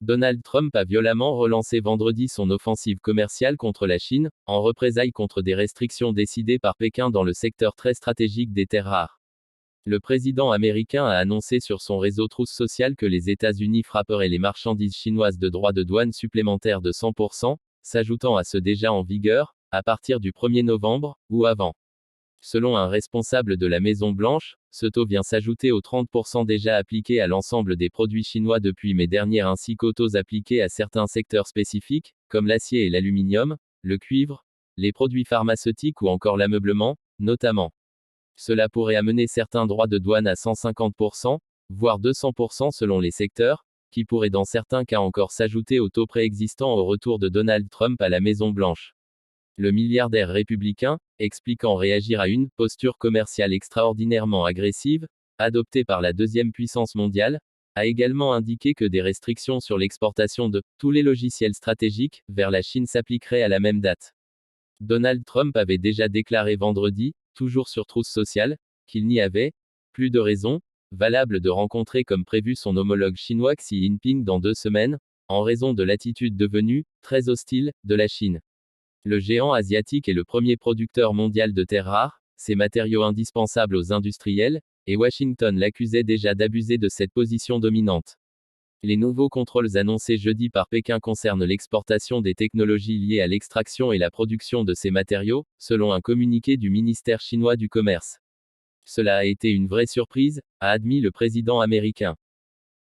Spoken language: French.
Donald Trump a violemment relancé vendredi son offensive commerciale contre la Chine, en représailles contre des restrictions décidées par Pékin dans le secteur très stratégique des terres rares. Le président américain a annoncé sur son réseau Truth Social que les États-Unis frapperaient les marchandises chinoises de droits de douane supplémentaires de 100%, s'ajoutant à ceux déjà en vigueur, à partir du 1er novembre, ou avant. Selon un responsable de la Maison-Blanche, ce taux vient s'ajouter aux 30% déjà appliqués à l'ensemble des produits chinois depuis mai dernier ainsi qu'aux taux appliqués à certains secteurs spécifiques, comme l'acier et l'aluminium, le cuivre, les produits pharmaceutiques ou encore l'ameublement, notamment. Cela pourrait amener certains droits de douane à 150%, voire 200% selon les secteurs, qui pourraient dans certains cas encore s'ajouter au taux préexistant au retour de Donald Trump à la Maison-Blanche. Le milliardaire républicain, expliquant réagir à une posture commerciale extraordinairement agressive, adoptée par la deuxième puissance mondiale, a également indiqué que des restrictions sur l'exportation de tous les logiciels stratégiques vers la Chine s'appliqueraient à la même date. Donald Trump avait déjà déclaré vendredi, toujours sur Truth Social, qu'il n'y avait plus de raison valable de rencontrer comme prévu son homologue chinois Xi Jinping dans 2 semaines, en raison de l'attitude devenue très hostile de la Chine. Le géant asiatique est le premier producteur mondial de terres rares, ces matériaux indispensables aux industriels, et Washington l'accusait déjà d'abuser de cette position dominante. Les nouveaux contrôles annoncés jeudi par Pékin concernent l'exportation des technologies liées à l'extraction et la production de ces matériaux, selon un communiqué du ministère chinois du Commerce. Cela a été une vraie surprise, a admis le président américain.